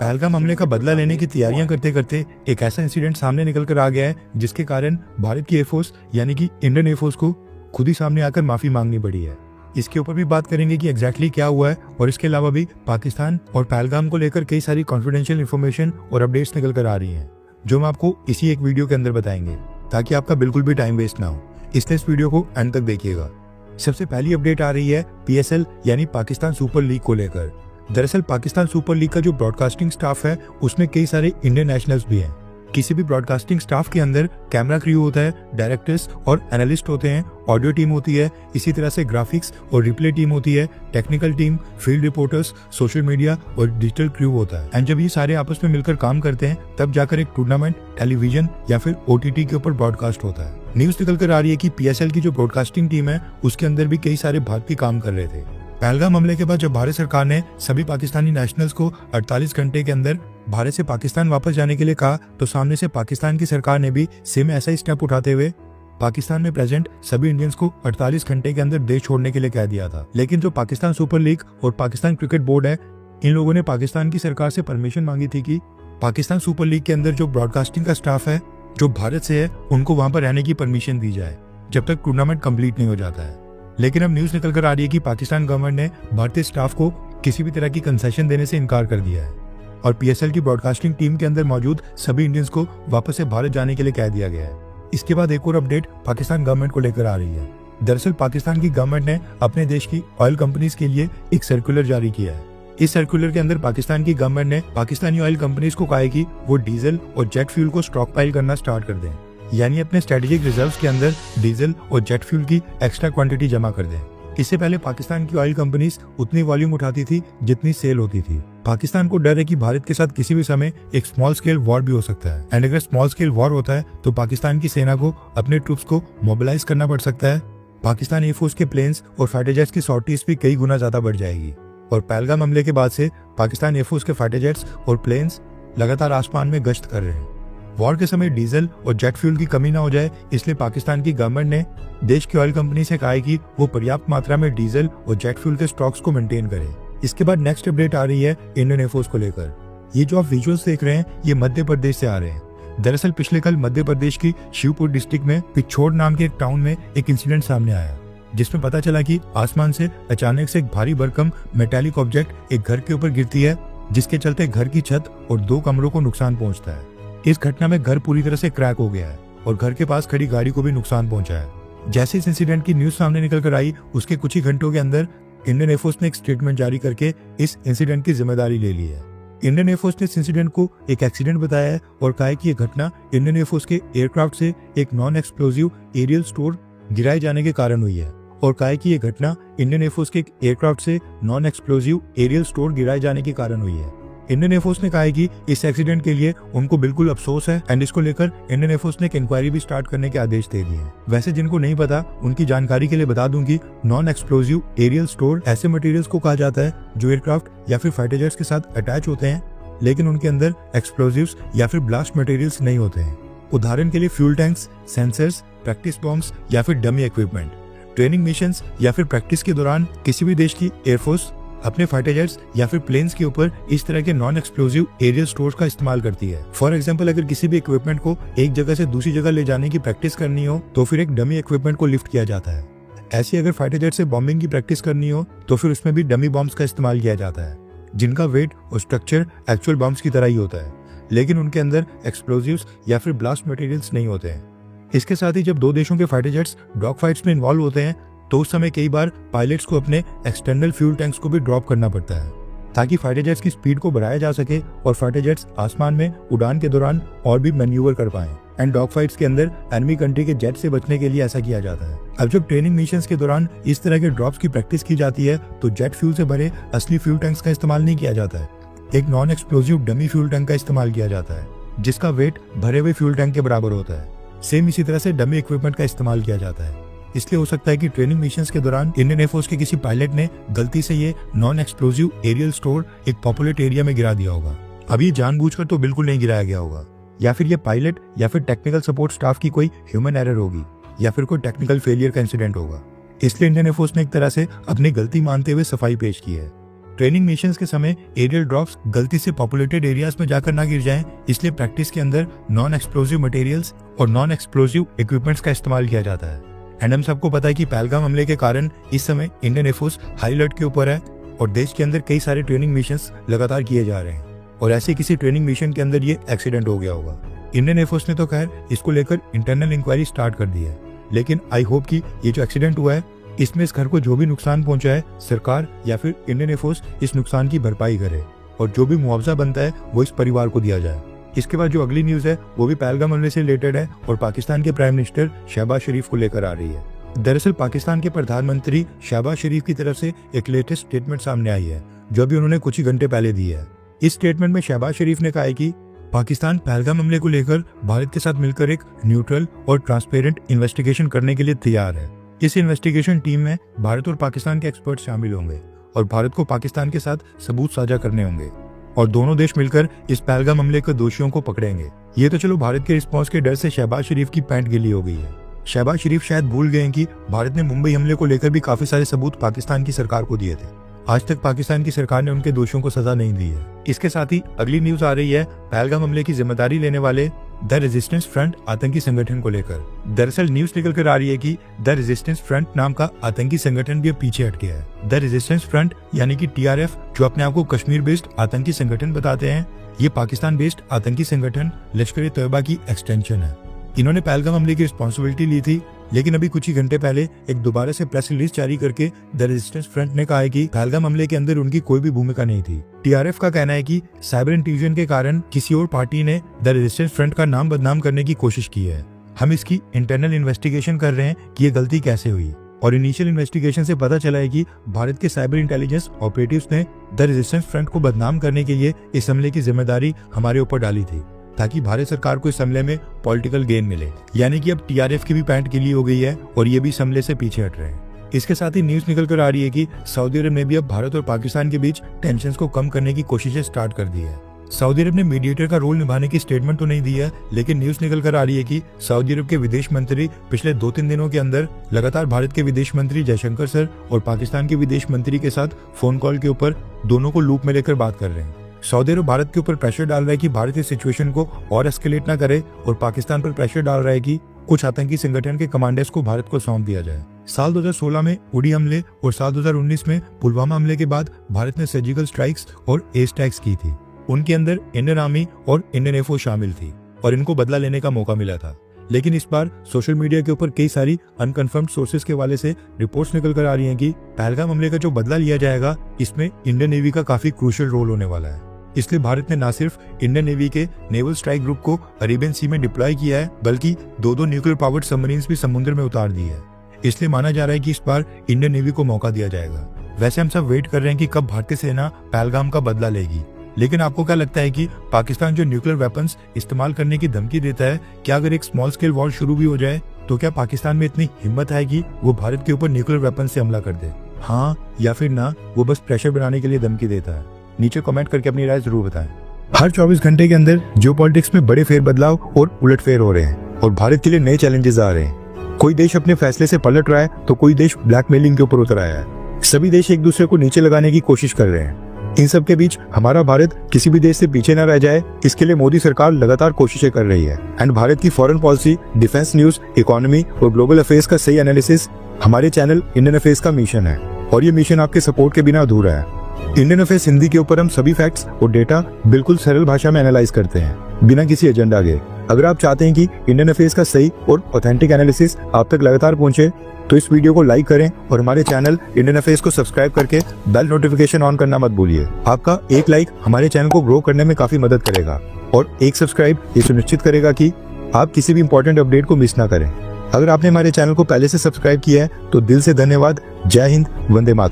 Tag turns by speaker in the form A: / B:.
A: पहलगाम हमले का बदला लेने की तैयारियां करते करते एक ऐसा इंसिडेंट सामने निकल कर आ गया है जिसके कारण भारत की एयरफोर्स यानी कि इंडियन एयरफोर्स को खुद ही सामने आकर माफी मांगनी पड़ी है। इसके ऊपर भी बात करेंगे कि एग्जैक्टली क्या हुआ है, और इसके अलावा भी पाकिस्तान और पहलगाम को लेकर कई सारी कॉन्फिडेंशियल इन्फॉर्मेशन और अपडेट्स निकल कर आ रही हैं जो हम आपको इसी एक वीडियो के अंदर बताएंगे ताकि आपका बिल्कुल भी टाइम वेस्ट ना हो। इसलिए इस वीडियो को एंड तक देखिएगा। सबसे पहली अपडेट आ रही है PSL यानी पाकिस्तान सुपर लीग को लेकर। दरअसल पाकिस्तान सुपर लीग का जो ब्रॉडकास्टिंग स्टाफ है उसमें कई सारे इंडियन नेशनल्स भी हैं। किसी भी ब्रॉडकास्टिंग स्टाफ के अंदर कैमरा क्रू होता है, डायरेक्टर्स और एनालिस्ट होते हैं, ऑडियो टीम होती है, इसी तरह से ग्राफिक्स और रिप्ले टीम होती है, technical team, field reporters, social media और डिजिटल क्रू होता है। एंड जब ये सारे आपस में मिलकर काम करते हैं तब जाकर एक टूर्नामेंट टेलीविजन या फिर OTT के ऊपर ब्रॉडकास्ट होता है। न्यूज निकल कर आ रही है कि PSL की जो ब्रॉडकास्टिंग टीम है उसके अंदर भी कई सारे भारतीय काम कर रहे थे। पहलगाम हमले के बाद जब भारत सरकार ने सभी पाकिस्तानी नेशनल्स को 48 घंटे के अंदर भारत से पाकिस्तान वापस जाने के लिए कहा तो सामने से पाकिस्तान की सरकार ने भी सेम ऐसा ही स्टेप उठाते हुए पाकिस्तान में प्रेजेंट सभी इंडियंस को 48 घंटे के अंदर देश छोड़ने के लिए कह दिया था। लेकिन जो पाकिस्तान सुपर लीग और पाकिस्तान क्रिकेट बोर्ड है, इन लोगों ने पाकिस्तान की सरकार से परमिशन मांगी थी कि पाकिस्तान सुपर लीग के अंदर जो ब्रॉडकास्टिंग का स्टाफ है जो भारत से है उनको वहां पर रहने की परमिशन दी जाए जब तक टूर्नामेंट कंप्लीट नहीं हो जाता है। लेकिन अब न्यूज निकल कर आ रही है कि पाकिस्तान गवर्नमेंट ने भारतीय स्टाफ को किसी भी तरह की कंसेशन देने से इनकार कर दिया है और PSL की ब्रॉडकास्टिंग टीम के अंदर मौजूद सभी इंडियंस को वापस से भारत जाने के लिए कह दिया गया है। इसके बाद एक और अपडेट पाकिस्तान गवर्नमेंट को लेकर आ रही है। दरअसल पाकिस्तान की गवर्नमेंट ने अपने देश की ऑयल कंपनीज के लिए एक सर्कुलर जारी किया है। इस सर्कुलर के अंदर पाकिस्तान की गवर्नमेंट ने पाकिस्तानी ऑयल कंपनीज को कहा है कि वो डीजल और जेट फ्यूल को स्टॉक पाइल करना स्टार्ट कर दें, यानी अपने स्ट्रेटेजिक रिजर्व्स के अंदर डीजल और जेट फ्यूल की एक्स्ट्रा क्वांटिटी जमा कर दें। इससे पहले पाकिस्तान की ऑयल कंपनीज उतनी वॉल्यूम उठाती थी जितनी सेल होती थी। पाकिस्तान को डर है कि भारत के साथ किसी भी समय एक स्मॉल स्केल वॉर भी हो सकता है, एंड अगर स्मॉल स्केल वॉर होता है तो पाकिस्तान की सेना को अपने ट्रूप्स को मोबिलाइज करना पड़ सकता है। पाकिस्तान एयरफोर्स के प्लेन्स और फाइटर जेट्स की सॉर्टीज भी कई गुना ज्यादा बढ़ जाएगी। और पहलगाम हमले के बाद से पाकिस्तान एयरफोर्स के फाइटर जेट्स और प्लेन्स लगातार आसमान में गश्त कर रहे हैं। वॉर के समय डीजल और जेट फ्यूल की कमी ना हो जाए, इसलिए पाकिस्तान की गवर्नमेंट ने देश की ऑयल कंपनी से कहा है कि वो पर्याप्त मात्रा में डीजल और जेट फ्यूल के स्टॉक्स को मेंटेन करे। इसके बाद नेक्स्ट अपडेट आ रही है इंडियन एयरफोर्स को लेकर। ये जो आप विजुअल्स देख रहे हैं ये मध्य प्रदेश से आ रहे हैं। दरअसल पिछले कल मध्य प्रदेश की शिवपुर डिस्ट्रिक्ट में पिछोड़ नाम के एक टाउन में एक इंसिडेंट सामने आया जिसमें पता चला कि आसमान से अचानक से एक भारी भरकम मेटालिक ऑब्जेक्ट एक घर के ऊपर गिरती है, जिसके चलते घर की छत और 2 कमरों को नुकसान पहुंचता है। इस घटना में घर पूरी तरह से क्रैक हो गया है और घर के पास खड़ी गाड़ी को भी नुकसान पहुंचा है। जैसे इस इंसिडेंट की न्यूज सामने निकल कर आई उसके कुछ ही घंटों के अंदर इंडियन एयरफोर्स ने एक स्टेटमेंट जारी करके इस इंसिडेंट की जिम्मेदारी ले ली है। इंडियन एयरफोर्स ने इस इंसिडेंट को एक एक्सीडेंट बताया है और कहा है कि यह घटना इंडियन एयरफोर्स के एयरक्राफ्ट से एक नॉन एक्सप्लोजिव एरियल स्टोर गिराए जाने के कारण हुई है और कहा है कि यह घटना इंडियन एयरफोर्स के एयरक्राफ्ट से नॉन एक्सप्लोजिव एरियल स्टोर गिराए जाने के कारण हुई है। इंडियन एयरफोर्स ने कहा है कि इस एक्सीडेंट के लिए उनको बिल्कुल अफसोस है एंड इसको लेकर इंडियन एयरफोर्स ने एक इंक्वायरी भी स्टार्ट करने के आदेश दे दिए हैं। वैसे जिनको नहीं पता उनकी जानकारी के लिए बता दूं कि नॉन एक्सप्लोजिव एरियल स्टोर ऐसे मटेरियल्स को कहा जाता है जो एयरक्राफ्ट या फिर फाइटर जेट्स के साथ अटैच होते हैं लेकिन उनके अंदर एक्सप्लोजिव्स या फिर ब्लास्ट मटेरियल्स नहीं होते हैं। उदाहरण के लिए fuel tanks, sensors, practice bombs या फिर डमी इक्विपमेंट। ट्रेनिंग मिशंस या फिर प्रैक्टिस के दौरान किसी भी देश की एयरफोर्स अपने फाइटर जेट्स या फिर प्लेन्स के ऊपर इस तरह के नॉन एक्सप्लोजिव एरियल स्टोर का इस्तेमाल करती है। फॉर एग्जांपल अगर किसी भी इक्विपमेंट को एक जगह से दूसरी जगह ले जाने की प्रैक्टिस करनी हो तो फिर एक डमी इक्विपमेंट को लिफ्ट किया जाता है। ऐसी अगर फाइटर जेट से बॉम्बिंग की प्रैक्टिस करनी हो तो फिर उसमें भी डमी बॉम्ब्स का इस्तेमाल किया जाता है जिनका वेट और स्ट्रक्चर एक्चुअल बॉम्ब्स की तरह ही होता है लेकिन उनके अंदर एक्सप्लोजिव्स या फिर ब्लास्ट मटेरियल्स नहीं होते हैं। इसके साथ ही जब 2 देशों के फाइटर जेट्स डॉग फाइट्स में इन्वॉल्व होते हैं तो उस समय कई बार पायलट्स को अपने एक्सटर्नल फ्यूल टैंक्स को भी ड्रॉप करना पड़ता है ताकि फाइटर जेट्स की स्पीड को बढ़ाया जा सके और फाइटर जेट्स आसमान में उड़ान के दौरान और भी मैन्यूवर कर पाएं। एंड डॉग फाइट्स के अंदर एनिमी कंट्री के जेट से बचने के लिए ऐसा किया जाता है। अब जब ट्रेनिंग मिशंस के दौरान इस तरह के ड्रॉप्स की प्रैक्टिस की जाती है तो जेट फ्यूल से भरे असली फ्यूल टैंक्स का इस्तेमाल नहीं किया जाता है, एक non explosive dummy fuel tank का इस्तेमाल किया जाता है जिसका वेट भरे हुए फ्यूल टैंक के बराबर होता है। सेम इसी तरह से डमी इक्विपमेंट का इस्तेमाल किया जाता है। इसलिए हो सकता है कि ट्रेनिंग मिशंस के दौरान इंडियन एयरफोर्स के किसी पायलट ने गलती से ये नॉन एक्सप्लोजिव एरियल स्टोर एक पॉपुलेट एरिया में गिरा दिया होगा। अब ये जानबूझकर तो बिल्कुल नहीं गिराया गया होगा, या फिर ये पायलट या फिर टेक्निकल सपोर्ट स्टाफ की कोई ह्यूमन एरर होगी या फिर कोई टेक्निकल फेलियर का इंसिडेंट होगा। इसलिए इंडियन एयरफोर्स ने एक तरह से अपनी गलती मानते हुए सफाई पेश की है। ट्रेनिंग मिशंस के समय एरियल ड्रॉप्स गलती से पॉपुलेटेड एरियाज में जाकर ना गिर जाएं, इसलिए प्रैक्टिस के अंदर नॉन एक्सप्लोजिव मटेरियल्स और नॉन एक्सप्लोजिव इक्विपमेंट्स का इस्तेमाल किया जाता है। एंड हम सबको पता है कि पहलगाम हमले के कारण इस समय इंडियन एयरफोर्स हाई अलर्ट के ऊपर है और देश के अंदर कई सारे ट्रेनिंग मिशंस लगातार किए जा रहे हैं और ऐसे किसी ट्रेनिंग मिशन के अंदर ये एक्सीडेंट हो गया होगा। इंडियन एयरफोर्स ने तो खैर इसको लेकर इंटरनल इंक्वायरी स्टार्ट कर दी है, लेकिन आई होप कि ये जो एक्सीडेंट हुआ है इसमें इस घर को जो भी नुकसान पहुंचा है सरकार या फिर इंडियन एयरफोर्स इस नुकसान की भरपाई करे और जो भी मुआवजा बनता है वो इस परिवार को दिया जाए। इसके बाद जो अगली न्यूज है वो भी पहलगाम हमले से रिलेटेड है और पाकिस्तान के प्राइम मिनिस्टर शहबाज शरीफ को लेकर आ रही है। दरअसल पाकिस्तान के प्रधानमंत्री शहबाज शरीफ की तरफ से एक लेटेस्ट स्टेटमेंट सामने आई है जो अभी उन्होंने कुछ ही घंटे पहले दी है। इस स्टेटमेंट में शहबाज शरीफ ने कहा है कि पाकिस्तान पहलगाम हमले को लेकर भारत के साथ मिलकर एक न्यूट्रल और ट्रांसपेरेंट इन्वेस्टिगेशन करने के लिए तैयार है। इस इन्वेस्टिगेशन टीम में भारत और पाकिस्तान के एक्सपर्ट शामिल होंगे और भारत को पाकिस्तान के साथ सबूत साझा करने होंगे और दोनों देश मिलकर इस पहलगाम हमले के दोषियों को पकड़ेंगे। ये तो चलो भारत के रिस्पॉन्स के डर से शहबाज शरीफ की पैंट गिली हो गई है। शहबाज शरीफ शायद भूल गए हैं कि भारत ने मुंबई हमले को लेकर भी काफी सारे सबूत पाकिस्तान की सरकार को दिए थे। आज तक पाकिस्तान की सरकार ने उनके दोषियों को सजा नहीं दी है। इसके साथ ही अगली न्यूज आ रही है पहलगाम हमले की जिम्मेदारी लेने वाले द रेजिस्टेंस फ्रंट आतंकी संगठन को लेकर। दरअसल न्यूज निकल कर आ रही है कि द रेजिस्टेंस फ्रंट नाम का आतंकी संगठन भी अब पीछे हट गया है। द रेजिस्टेंस फ्रंट यानी कि TRF, जो अपने आप को कश्मीर बेस्ड आतंकी संगठन बताते हैं, ये पाकिस्तान बेस्ड आतंकी संगठन लश्कर ए तैयबा की एक्सटेंशन है। इन्होंने पहलगाम हमले की रिस्पॉन्सिबिलिटी ली थी, लेकिन अभी कुछ ही घंटे पहले एक दोबारा से प्रेस रिलीज जारी करके द रेजिस्टेंस फ्रंट ने कहा है कि पहलगाम हमले के अंदर उनकी कोई भी भूमिका नहीं थी। TRF का कहना है कि साइबर इंट्रूजन के कारण किसी और पार्टी ने द रेजिस्टेंस फ्रंट का नाम बदनाम करने की कोशिश की है। हम इसकी इंटरनल इन्वेस्टिगेशन कर रहे हैं कि ये गलती कैसे हुई और इनिशियल इन्वेस्टिगेशन से पता चला है कि भारत के साइबर इंटेलिजेंस ऑपरेटिव्स ने द रेजिस्टेंस फ्रंट को बदनाम करने के लिए इस हमले की जिम्मेदारी हमारे ऊपर डाली थी ताकि भारत सरकार को इस हमले में पॉलिटिकल गेन मिले। यानी कि अब TRF की भी पैंट गिली हो गई है और ये भी इस हमले से पीछे हट रहे हैं। इसके साथ ही न्यूज निकल कर आ रही है कि सऊदी अरब ने भी अब भारत और पाकिस्तान के बीच टेंशन को कम करने की कोशिशें स्टार्ट कर दी है। सऊदी अरब ने मीडिएटर का रोल निभाने की स्टेटमेंट तो नहीं दी है, लेकिन न्यूज निकल कर आ रही है कि सऊदी अरब के विदेश मंत्री पिछले 2-3 दिनों के अंदर लगातार भारत के विदेश मंत्री जयशंकर सर और पाकिस्तान के विदेश मंत्री के साथ फोन कॉल के ऊपर दोनों को लूप में लेकर बात कर रहे हैं। सऊदी अरब भारत के ऊपर प्रेशर डाल रहा है कि भारत इस सिचुएशन को और एस्केलेट ना करे और पाकिस्तान पर प्रेशर डाल रहा है कि कुछ आतंकी संगठन के कमांडर्स को भारत को सौंप दिया जाए। साल 2016 में उड़ी हमले और साल 2019 में पुलवामा हमले के बाद भारत ने सर्जिकल स्ट्राइक्स और एयर स्ट्राइक्स की थी। उनके अंदर इंडियन आर्मी और इंडियन एयरफोर्स शामिल थी और इनको बदला लेने का मौका मिला था। लेकिन इस बार सोशल मीडिया के ऊपर कई सारी अनकन्फर्म्ड सोर्सेज के हवाले से रिपोर्ट्स निकल कर आ रही हैं कि पहलगाम हमले का जो बदला लिया जाएगा इसमें इंडियन नेवी का काफी क्रूशियल रोल होने वाला है। इसलिए भारत ने न सिर्फ इंडियन नेवी के नेवल स्ट्राइक ग्रुप को अरेबियन सी में डिप्लॉय किया है, बल्कि 2 न्यूक्लियर पावर्ड सबमरीन्स भी समुद्र में उतार दी है। इसलिए माना जा रहा है कि इस बार इंडियन नेवी को मौका दिया जाएगा। वैसे हम सब वेट कर रहे हैं कि कब भारतीय सेना पहलगाम का बदला लेगी, लेकिन आपको क्या लगता है कि पाकिस्तान जो न्यूक्लियर वेपन्स इस्तेमाल करने की धमकी देता है, क्या अगर एक स्मॉल स्केल वॉर शुरू भी हो जाए तो क्या पाकिस्तान में इतनी हिम्मत है कि वो भारत के ऊपर न्यूक्लियर वेपन से हमला कर दे? हाँ या फिर ना, वो बस प्रेशर बनाने के लिए धमकी देता है? नीचे कमेंट करके अपनी राय जरूर बताएं। हर 24 घंटे के अंदर जियोपॉलिटिक्स में बड़े फेरबदलाव और उलटफेर हो रहे हैं और भारत के लिए नए चैलेंजेस आ रहे हैं। कोई देश अपने फैसले से पलट रहा है तो कोई देश ब्लैकमेलिंग के ऊपर उतर आया है। सभी देश एक दूसरे को नीचे लगाने की कोशिश कर रहे हैं। इन सब के बीच हमारा भारत किसी भी देश से पीछे न रह जाए, इसके लिए मोदी सरकार लगातार कोशिशें कर रही है। एंड भारत की foreign policy, defence news, economy और ग्लोबल अफेयर्स का सही एनालिसिस हमारे चैनल इंडियन अफेयर्स का मिशन है और ये मिशन आपके सपोर्ट के बिना अधूरा है। इंडियन अफेयर्स हिंदी के ऊपर हम सभी फैक्ट्स और डेटा बिल्कुल सरल भाषा में एनालाइज करते हैं, बिना किसी एजेंडा के। अगर आप चाहते हैं कि इंडियन अफेयर्स का सही और ऑथेंटिक एनालिसिस आप तक लगातार पहुंचे, तो इस वीडियो को लाइक करें और हमारे चैनल इंडियन अफेयर्स को सब्सक्राइब करके बेल नोटिफिकेशन ऑन करना मत भूलिए। आपका एक लाइक हमारे चैनल को ग्रो करने में काफी मदद करेगा और एक सब्सक्राइब ये सुनिश्चित करेगा कि आप किसी भी इंपॉर्टेंट अपडेट को मिस ना करें। अगर आपने हमारे चैनल को पहले से सब्सक्राइब किया है तो दिल से धन्यवाद। जय हिंद, वंदे मातरम।